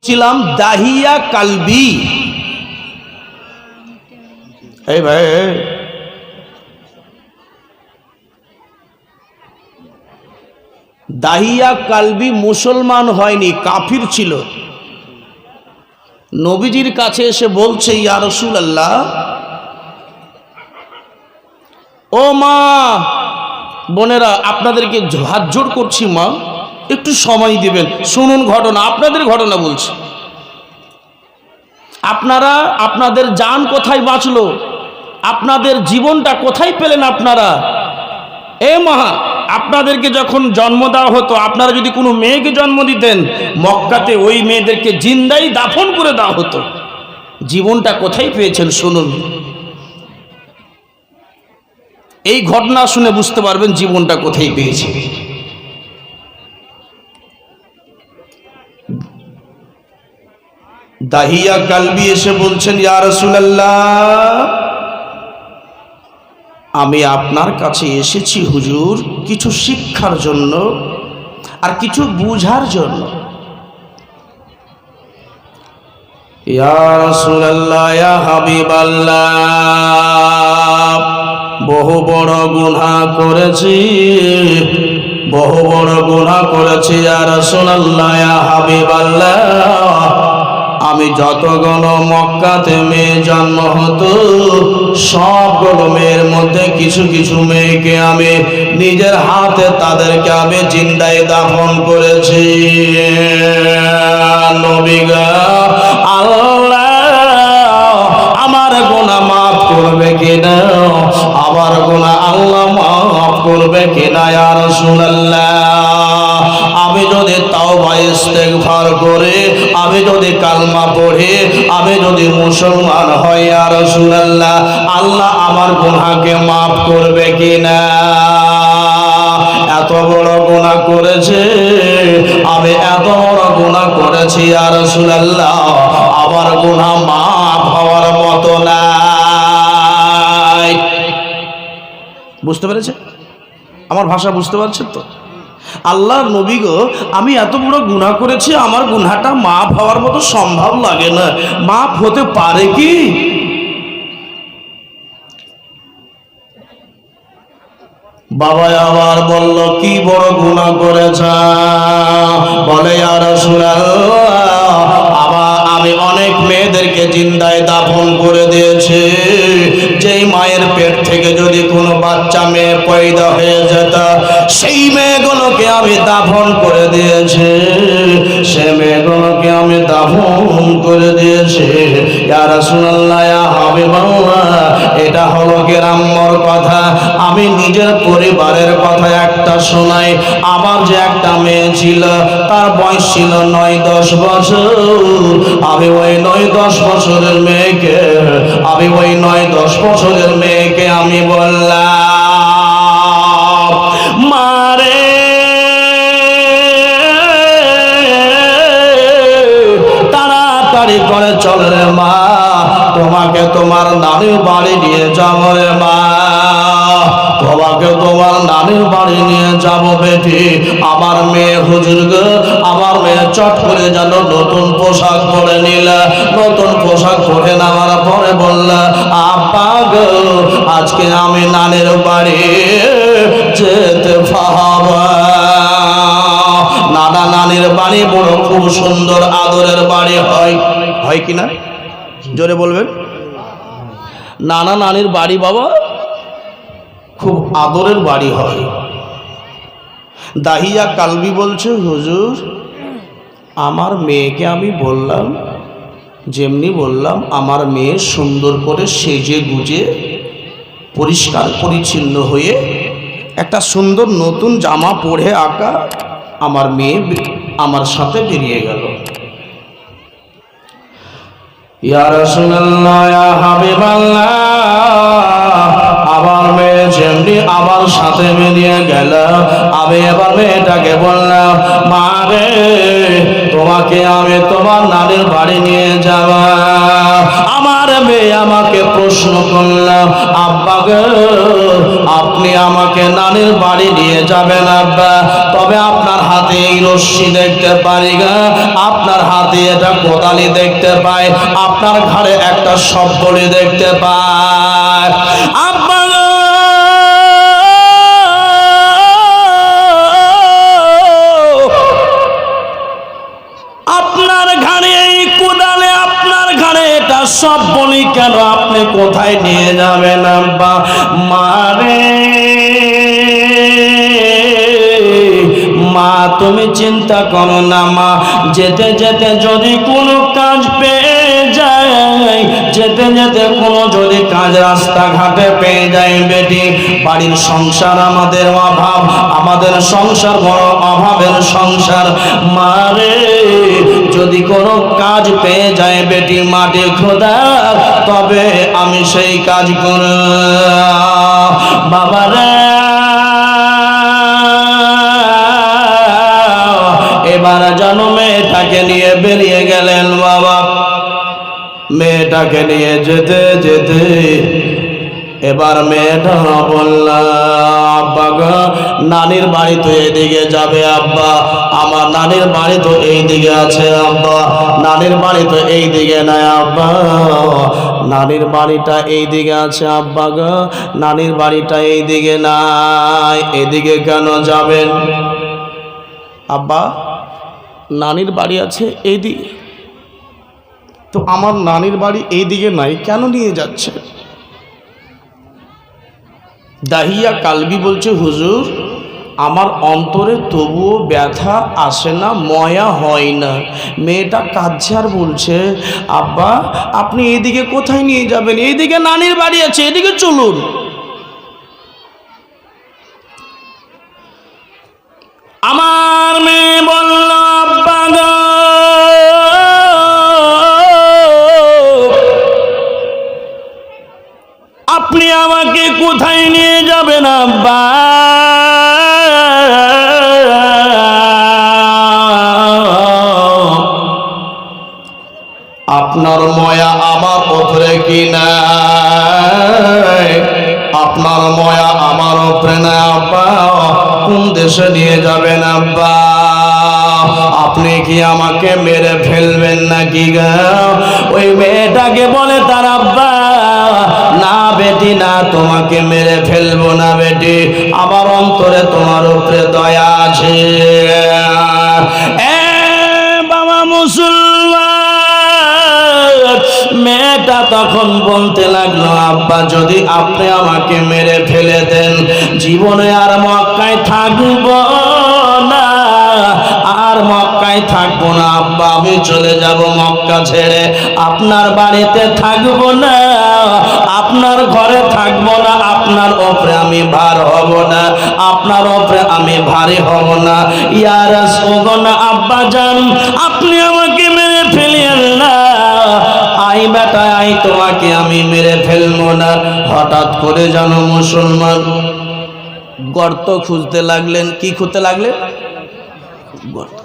ছিলাম দাহিয়া কালবি। এই ভাই, দাহিয়া কালবি মুসলমান হয়নি, কাফির ছিল। নবীজির কাছে এসে বলছে, ইয়া রাসূলুল্লাহ, ও মা বোনেরা, আপনাদেরকে হাত জোড় করছি মা, একটু সময় দিবেন, শুনুন ঘটনা, আপনাদের ঘটনা বলছি। আপনারা আপনাদের জান কোথায় বাঁচলো, আপনাদের জীবনটা কোথায় পেলেন আপনারা? এ মা, আপনাদেরকে যখন জন্ম দেওয়া হতো, আপনারা যদি কোনো মেয়েকে জন্ম দিতেন, মক্কাতে ওই মেয়েদেরকে জিন্দাই দাফন করে দেওয়া হতো। জীবনটা কোথায় পেয়েছেন শুনুন। এই ঘটনা শুনে বুঝতে পারবেন জীবনটা কোথায় পেয়েছে। দাহিয়া কালবি এসে বলছেন, ইয়া রাসূলুল্লাহ, আমি আপনার কাছে এসেছি হুজুর কিছু শিক্ষার জন্য আর কিছু বুঝার জন্য। ইয়া রাসূলুল্লাহ, ইয়া হাবিবাল্লাহ, বহু বড় গুনাহ করেছি, বহু বড় গুনাহ করেছি ইয়া রাসূলুল্লাহ, ইয়া হাবিবাল্লাহ। আমি যতগুলো মক্কাতে মেয়ে জন্ম হতো, সবগুলো মেয়ের মধ্যে কিছু কিছু মেয়েকে আমি নিজের হাতে তাদেরকে আমি জিন্দায় দাফন করেছি। নবী গো, আল্লাহ আমার গুনাহ মাফ করবে কিনা, আমার গুনাহ আল্লাহ মাফ করবে কিনা ইয়া রাসূলুল্লাহ। আমি যদি তাওবা ইস্তেগফার করে, আমি যদি কালমা পড়ে, আমি যদি মুসলমান হই ইয়া রাসূলুল্লাহ, আল্লাহ আমার গুনাহকে মাফ করবে কিনা? এত বড় গুনাহ করেছে আমি, এত বড় গুনাহ করেছি ইয়া রাসূলুল্লাহ, আমার গুনাহ মাফ হওয়ার মতো নাই। বুঝতে পেরেছে? আমার ভাষা বুঝতে পারছেন তো? আল্লাহর নবী গো, আমি এত বড় গুনাহ করেছি, আমার গুনাহটা মাফ হওয়ার মতো সম্ভব লাগে না, মাফ হতে পারে কি? বাবা আবার বলল, কি বড় গুনাহ করেছে? বলে, ইয়া রাসূলুল্লাহ, আমি অনেক মেয়েদেরকে জিন্দায় দাফন করে দিয়েছি। যেই মায়ের পেট থেকে যদি কোনো বাচ্চা মেয়ে পয়দা হয়ে যেত, সেই মেয়েগুলোকে আমি দাফন করে দিয়েছি, সে মেয়েগুলোকে আমি দাফন করে দিয়েছি। ইয়া রাসূলুল্লাহ, ইয়া হাবিবাল্লাহ, এটা হলো গ্রাম্যর কথা, আমি নিজের পরিবারের কথা একটা শোনাই। আমার যে একটা মেয়ে ছিল, তার বয়স ছিল 9-10 বছর। আমি ওই 9-10 বছরের মেয়েকে, আমি ওই 9-10 বছরের মেয়েকে আমি বললাম, মারে তাড়াতাড়ি করে চল রে মা, তোমাকে তোমার নানির বাড়ি নিয়ে যাবো রে মা, তোমাকে তোমার নানির বাড়ি নিয়ে যাব বেটি। আমার মেয়ে হুজুর গো, আমার মেয়ে চট করে যেন নতুন পোশাক পরে নিল। নতুন পোশাক পরে নেওয়ার পরে বলল, আব্বা গো, আজকে আমি নানির বাড়ি যেতে পারবো। নানা নানির বাড়ি বড় খুব সুন্দর আদরের বাড়ি হয়, হয় কিনা জোরে বলবেন? নানা নানির বাড়ি বাবা খুব আদরের বাড়ি হয়। দাহিয়া কালবি বলছে, হুজুর আমার মেয়েকে আমি বললাম, যেমনি বললাম, আমার মেয়ে সুন্দর করে সেজে গুজে পরিষ্কার পরিচ্ছন্ন হয়ে একটা সুন্দর নতুন জামা পরে আঁকা আমার মেয়ে আমার সাথে বেরিয়ে গেল। ইয়া রাসূলুল্লাহ, ইয়া হাবিবাল্লাহ, আমার মেয়ে যেমনি আমার সাথে বেরিয়ে গেল, আমি এবার মেয়েটাকে বললাম, মা রে, তোমাকে আমি তোমার নানির বাড়ি নিয়ে যাব। আমার মেয়ে আমাকে প্রশ্ন করলাম, আব্বা গো, আপনি আমাকে নানির বাড়ি নিয়ে যাবেন আব্বা, তবে আপনার হাতে এই রশ্মি দেখতে পারি গা, আপনার হাতে এটা কোদালি দেখতে পাই, আপনার ঘাড়ে একটা সবকলি দেখতে পাই আব্বা। আপনার ঘাড়ে এই কোদালে, আপনার ঘাড়ে এটা সব বলি কেন, আপনি কোথায় নিয়ে যাবেন আব্বা? মারে মা, তুমি চিন্তা করো না মা, যেতে যেতে যদি কোনো কাজ পেয়ে যায়, যেতে যেতে কোনো যদি কাজ রাস্তাঘাটে পেয়ে যায় বেটি, বাড়ির সংসার আমাদের অভাব, আমাদের সংসার বড় অভাবের সংসার, মারে যদি কোনো কাজ পেয়ে যায় বেটি মাটি খোদা, তবে আমি সেই কাজ করব বাবারে। এবার যেন মেয়েটাকে নিয়ে বেরিয়ে গেলেন বাবা। মেয়েটাকে নিয়ে যেতে যেতে এবার মেয়েটা বলল, আব্বা গো, নানির বাড়ি তো এইদিকে যাবে আব্বা, আমার নানির বাড়ি তো এই দিকে আছে আব্বা, নানির বাড়ি তো এই দিকে নাই আব্বা, নানির বাড়িটা এই দিকে আছে আব্বা গো, নানির বাড়িটা এই দিকে নাই, এদিকে কেন যাবেন আব্বা? নানির বাড়ি আছে এই দিকে, তো আমার নানির বাড়ি এই দিকে নাই, কেন নিয়ে যাচ্ছে? দাহিয়া কালবি বলছে, হুজুর আমার অন্তরে তবুও ব্যথা আসে না, ময়া হয় না। মেয়েটা কাঁদছে আর বলছে, আব্বা আপনি এইদিকে কোথায় নিয়ে যাবেন? এইদিকে নানির বাড়ি আছে, এদিকে চলুন। আমার মেয়ে বলল, আব্বা গো, আপনি আমাকে কোথায় নিয়ে যাবেন আব্বা? আপনার ময়া আমার উপরে কি নাই? আপনার ময়া আমার উপরে না আব্বা, কোন দেশে নিয়ে যাবেন আব্বা? আপনি কি আমাকে মেরে ফেলবেন নাকি গা? ওই মেয়েটাকে বলে তার আব্বা, না বেটি না, তোমাকে মেরে ফেলবো না বেটি, আমার অন্তরে তোমার উপরে দয়া আছে। বাবা মুসলমান, মেয়েটা তখন বলতে লাগলো, আব্বা যদি আপনি আমাকে মেরে ফেলে দেন, জীবনে আর মক্কায় থাকবো না, আর মক্কায় থাকবো না আব্বা, আমি চলে যাব মক্কা ছেড়ে, আপনার বাড়িতে থাকবো না, আপনার ঘরে থাকবো না, আপনার উপরে আমি ভার হব না, আপনার উপরে আমি ভারী হব না। ইয়া রাসূলুল্লাহ, আব্বা জান আপনি আমাকে মেরে ফেলিয়েন না, আই বেটা আই, তোমাকে আমি মেরে ফেলবো না। হঠাৎ করে জানো মুসলমান গর্ত খুঁজতে লাগলেন। কি খুঁজতে লাগলেন? গর্ত।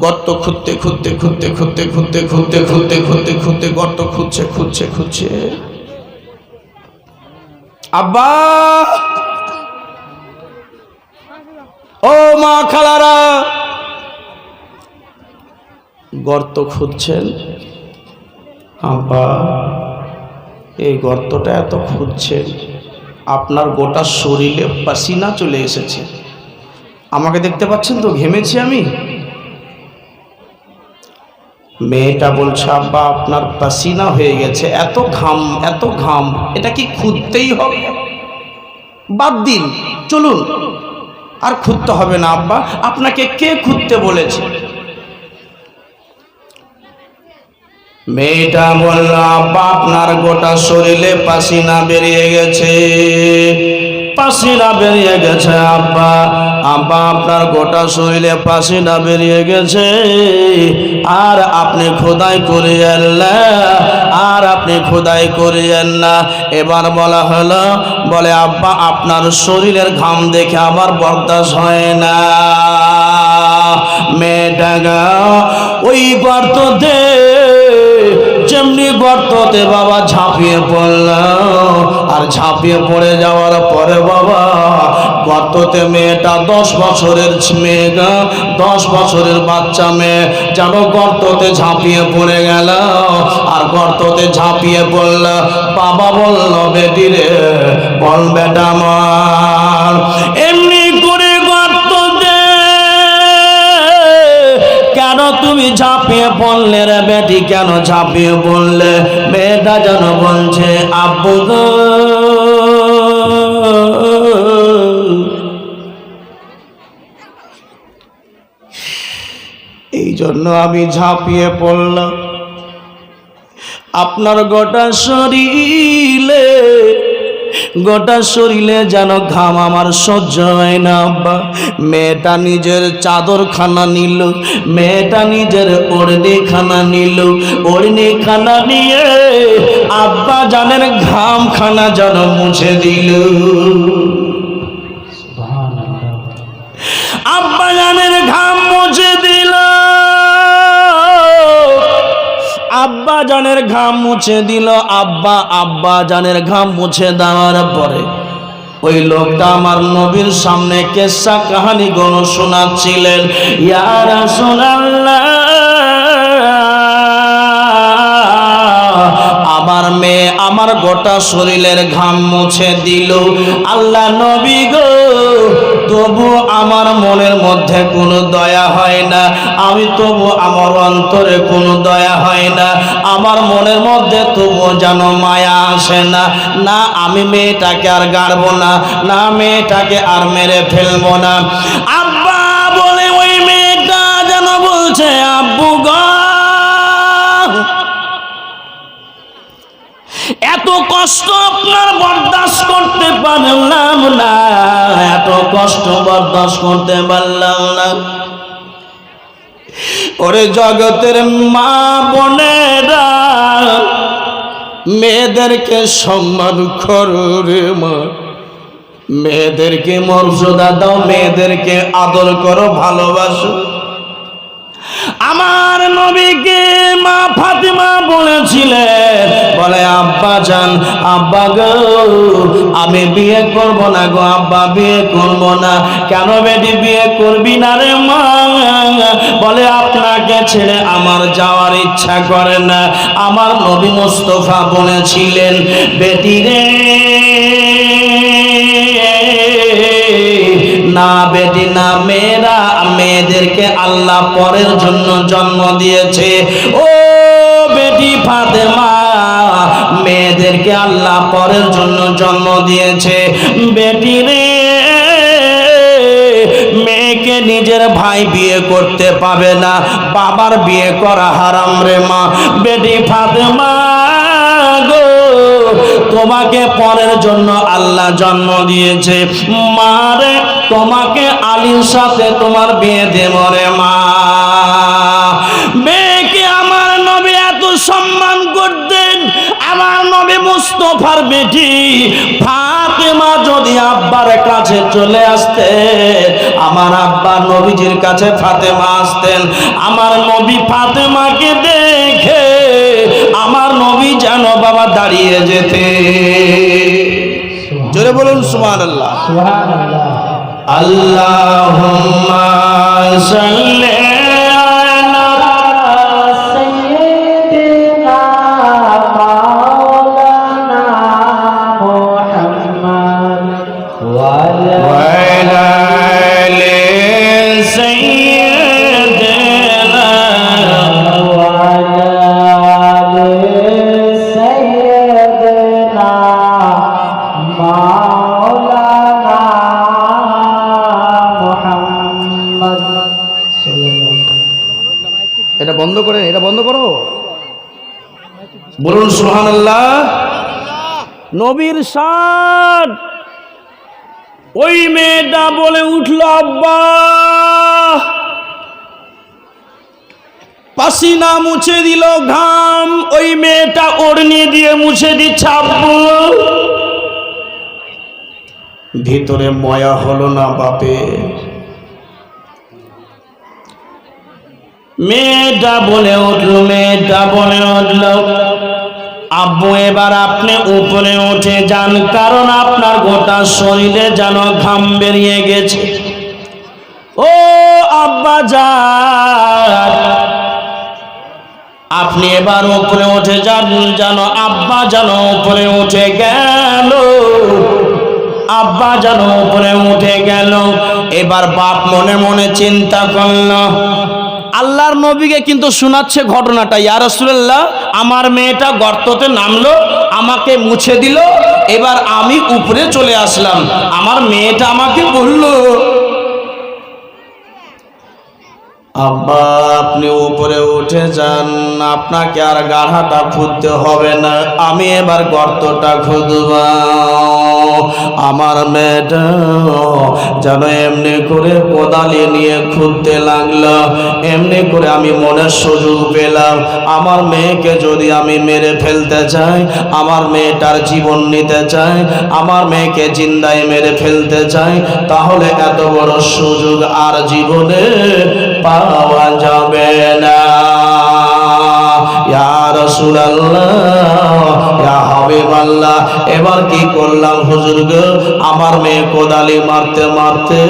গর্ত খুঁজতে খুঁজতে খুঁজতে খুঁজতে খুঁজতে খুঁজতে খুঁজতে খুঁজতে খুঁজতে গর্ত খুঁজছে খুঁজছে খুঁজছে, আব্বা ও মা খালারা, গর্ত খুঁজছেন? আব্বা এই গর্তটা এত খুঁজছেন, আপনার গোটা শরীরে পাসিনা চলে এসেছে, আমাকে দেখতে পাচ্ছেন তো, ঘেমেছি আমি। মেয়েটা বলছে, আব্বা আপনার পাসিনা হয়ে গেছে, এত ঘাম এত ঘাম, এটা কি খুঁজতেই হবে? বাদ দিন, চলুন, আর খুঁজতে হবে না আব্বা, আপনাকে কে খুঁজতে বলেছে? মেয়েটা বলল, আব্বা আপনার গোটা শরীরে পাসিনা বেরিয়ে গেছে, পাসিনা বেরিয়ে গেছে আব্বা, আব্বা আপনার গোটা শরীরে পাসিনা বেরিয়ে গেছে, আর আপনি খোদাই করিয়েন না, আর আপনি খোদাই করিয়েন না। এবার বলা হলো, বলে আব্বা আপনার শরীরের ঘাম দেখে আমার বরদাস্ত হয় না। মেয়েটা ওই গর্ততে যেমনি গর্ততে বাবা ঝাঁপিয়ে পড়ল। আর ঝাঁপিয়ে পড়ে যাওয়ার পরে বাবা গর্ততে মেয়েটা 10 বছরের মেয়ে, 10 বছরের বাচ্চা মেয়ে যেন গর্ততে ঝাঁপিয়ে পড়ে গেল। আর গর্ততে ঝাঁপিয়ে পড়ল। বাবা বলল, বেটি রে, বল বেটা আমার, এমনি করে গর্ততে কেন তুমি ঝাঁপিয়ে পড়লে রে বেটি, কেন ঝাঁপিয়ে পড়লে? মেয়েটা যেন বলছে, আব্বু গো, এই জন্য আমি ঝাঁপিয়ে পড়লাম। আপনার গোটা শরীরে যেন ঘাম আমার সহ্য হয় না আব্বা। মেয়েটা নিজের চাদরখানা নিল, মেয়েটা নিজের ওড়নিখানা নিল, ওড়নিখানা নিয়ে আব্বা জানের ঘামখানা যেন মুছে দিল। আব্বা জানের ঘাম মুছে দিল, আব্বা জানের ঘাম মুছে দিল। আব্বা জানের ঘাম মুছে দেওয়ার পরে ওই লোকটা আমার নবীর সামনে কিসসা কাহিনী গুলো শোনাচ্ছিলেন। ইয়া রাসূলুল্লাহ, আমার মেয়ে আমার গোটা শরীরের ঘাম মুছে দিল। আল্লাহ নবী গো, তবু আমার মনের মধ্যে কোনো দয়া হয় না। আমি তবু আমার অন্তরে কোনো দয়া হয় না। আমার মনের মধ্যে তবু যেন মায়া আসে না। না আমি মেয়েটাকে আর গাড়বো না, না মেয়েটাকে আর মেরে ফেলবো না। আব্বা বলে ওই মেয়েটা যেন বলছে, আব্বু গো, এত কষ্ট আপনার বরদাস্ত করতে পারলাম না, এত কষ্ট বরদাস্ত করতে পারলাম না। ওরে জগতের মা বোনেরা, মেয়েদেরকে সম্মান করো রে মা, মেয়েদেরকে মর্যাদা দাও, মেয়েদেরকে আদর করো, ভালোবাসো। আমার নবীকে মা ফাতেমা বলেছিলেন, বলে আব্বা জান, আব্বা গো, আমি বিয়ে করব না গো আব্বা, বিয়ে করব না। কেন বেটি বিয়ে করবি না রে মা? বলে আপনাকে ছেড়ে আমার যাওয়ার ইচ্ছা করে না। আমার নবী মুস্তাফা বলেছিলেন, বেটি রে, না বেটি না, মেয়েরা, মেয়েদেরকে আল্লাহ পরের জন্য জন্ম দিয়েছে। ও বেটি ফাতেমা, মেয়েদেরকে আল্লাহ পরের জন্য জন্ম দিয়েছে। বেটি রে, মেয়েকে নিজের ভাই বিয়ে করতে পাবে না, বাবার বিয়ে করা হারাম রে মা। বেটি ফাতেমা গো, তোমাকে পরের জন্য আল্লাহ জন্ম দিয়েছে। মারে, তোমাকে আলীর সাথে তোমার বিয়ে দেব রে মা। মেয়েকে আমার নবী এত সম্মান করতেন। আমার নবী মুস্তাফার বেটি ফাতেমা যদি আব্বার কাছে চলে আসতে, আমার আব্বা নবীজির কাছে ফাতেমা আসতেন, আমার নবী ফাতেমাকে দেখে আমার নবী যেন বাবা দাঁড়িয়ে যেতে। জোরে বলুন সুবহানাল্লাহ। আল্লাহুম্মা সাল্লি আলা সাইয়্যিদিনা মাওলানা মুহাম্মদ ওয়া আলা আলি সাইয়্যিদিনা ওয়া আলা আলি সাইয়্যিদিনা মাওলানা মুহাম্মদ। এটা বন্ধ করেন, এটা বন্ধ করো, বলুন সুবহানাল্লাহ। নবীর শান। ওই মেয়েটা বলে উঠল, আব্বা, পাসিনা মুছে দিল, ঘাম ওই মেয়েটা ওড়নি দিয়ে মুছে দিচ্ছে। আব্বু, ভিতরে ময়া হলো না বাপে? মেয়েটা বলে উঠল, মেয়েটা বলে উঠল, আব্বু এবার আপনি উপরে উঠে যান, কারণ আপনার গোটা শরীরে যেন ঘাম বেরিয়ে গেছে। ও আব্বা যান, আপনি এবার উপরে উঠে যান, যেন আব্বা যেন উপরে উঠে গেল, আব্বা যেন উপরে উঠে গেল। এবার বাপ মনে মনে চিন্তা করল, আল্লাহর নবীকে কিন্তু শোনাচ্ছে ঘটনাটা, ইয়া রাসূলুল্লাহ আমার মেয়েটা গর্ততে নামলো, আমাকে মুছে দিল, এবার আমি উপরে চলে আসলাম, আমার মেয়েটা আমাকে বলল আব্বা আপনি উপরে উঠে যান, আপনাকে আর গাড়াটা খুঁজতে হবে না, আমি এবার গর্তটা খুঁজব। আমার মেয়েটা যেন এমনি করে কোদালি নিয়ে খুঁজতে লাগলো, এমনি করে আমি মনের সুযোগ পেলাম, আমার মেয়েকে যদি আমি মেরে ফেলতে চাই, আমার মেয়েটার জীবন নিতে চাই, আমার মেয়েকে জিন্দায় মেরে ফেলতে চাই, তাহলে এত বড় সুযোগ আর জীবনে পাওয়া যাবে না। ইয়া রাসূলুল্লাহ, ইয়া হাবিবাল্লাহ, এবার কি করলাম হুজুর গো, আমার মেয়ে কোদালি মারতে মারতে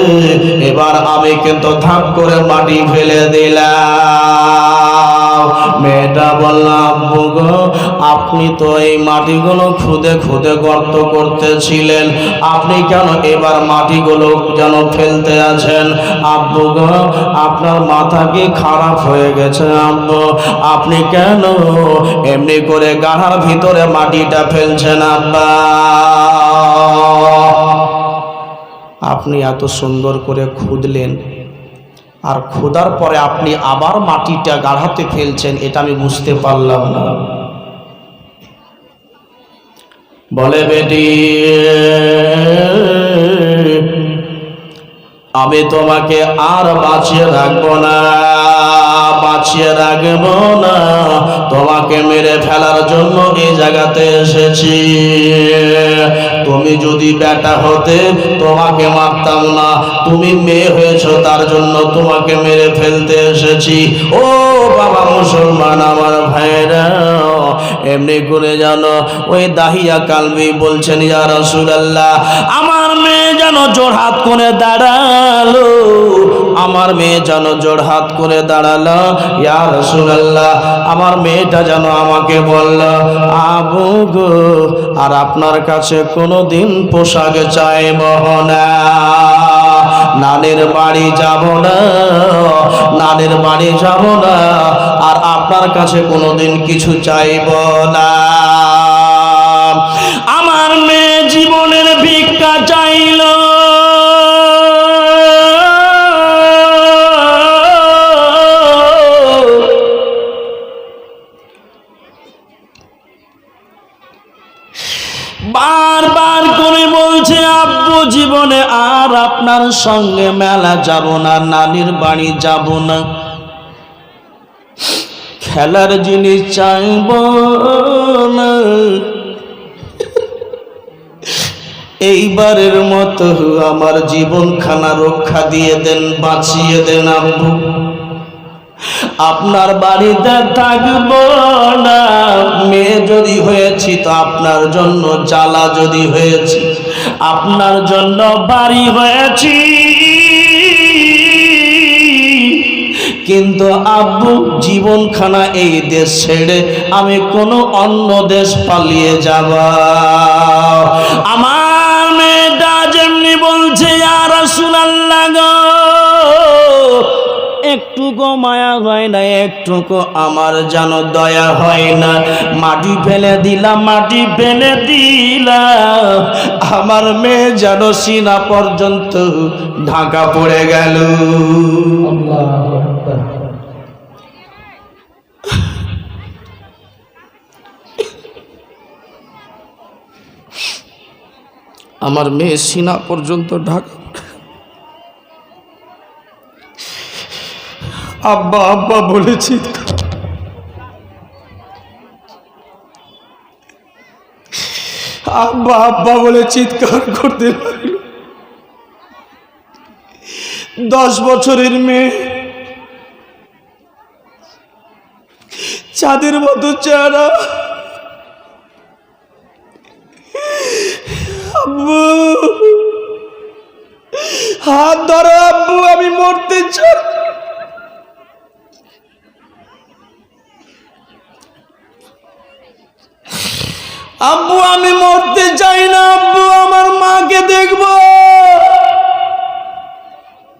এবার আমি কিন্তু ধাপ করে মাটি ফেলে দিলাম। মেয়েটা বললাম আব্বু গো, আপনি তো এই মাটিগুলো খুদে খুদে গর্ত করতেছিলেন, আপনি কেন এবার মাটিগুলো যেন ফেলতে আছেন? আব্বু গো, আপনার মাথা কি খারাপ হয়ে গেছে আব্বু? আপনি কেন এমনি করে গাড়ার ভিতরে মাটিটা ফেলছেন আব্বা? আপনি এত সুন্দর করে খুদলেন, আর খোদার পরে আপনি আবার মাটিটা গাড়াতে ফেলছেন, এটা আমি বুঝতে পারলাম না। বলে বেটি আমি তোমাকে আর বাঁচিয়ে রাখবো না, বাঁচিয়ে রাখবো না, তোমাকে মেরে ফেলার জন্য এই জায়গাতে এসেছি। তুমি যদি বেটা হতে তোমাকে মারতাম না, তুমি মেয়ে হয়েছো তার জন্য তোমাকে মেরে ফেলতে এসেছি। ও বাবা মুসলমান আমার ভাইরা, এমনি করে জানো ওই দাহিয়া কালবি বলছেন ইয়া রাসূলুল্লাহ আমার মেয়ে যেন জোড়হাত করে দাঁড়ালো, আমার মেয়ে যেন জোড়হাত করে দাঁড়ালো। ইয়া রাসূলুল্লাহ আমার মেয়েটা যেন আমাকে বলল আবু গো আর আপনার কাছে কোনোদিন পোশাক চাইব না, নানের বাড়ি যাব না, নানের বাড়ি যাব না, আর আপনার কাছে কোনোদিন কিছু চাইব না। আমার মেয়ে জীবনের ভিক্ষা চাইল, বারবার করে বলছে আব্বু জীবনে আর আপনার সঙ্গে মেলা যাব না, নানির বাড়ি যাব না, খেলার জিনিস চাইব না, এইবারের মতো আমার জীবনখানা রক্ষা দিয়ে দেন, বাঁচিয়ে দেন আব্বু, আপনার বাড়িতে থাকবো না, মেয়ে যদি হয়েছি তো আপনার জন্য, জ্বালা যদি হয়েছি আপনার জন্য বাড়ি হয়েছি, কিন্তু আব্বু জীবনখানা এই দেশ ছেড়ে আমি কোনো অন্য দেশ পালিয়ে যাব। আমার মেয়েটা যেমনি বলছে ইয়া রাসূলুল্লাহ গো, একটুকু মায়া হয় না, একটুকু আমার যেন দয়া হয় না, মাটি ফেলে দিলাম, মাটি ফেলে দিলাম, আমার মেয়ে যেন সিনা পর্যন্ত ঢাকা পড়ে গেল। আমার মেয়ে সিনা পর্যন্ত ঢাকা। আব্বা আব্বা বলে চিৎকার, আব্বা আব্বা বলে চিৎকার করতে লাগলো। 10 বছরের মেয়ে, চাঁদের মতো চেহারা, হাত ধরো আব্বু, আমি মরতে চাই। আব্বু আমি মরতে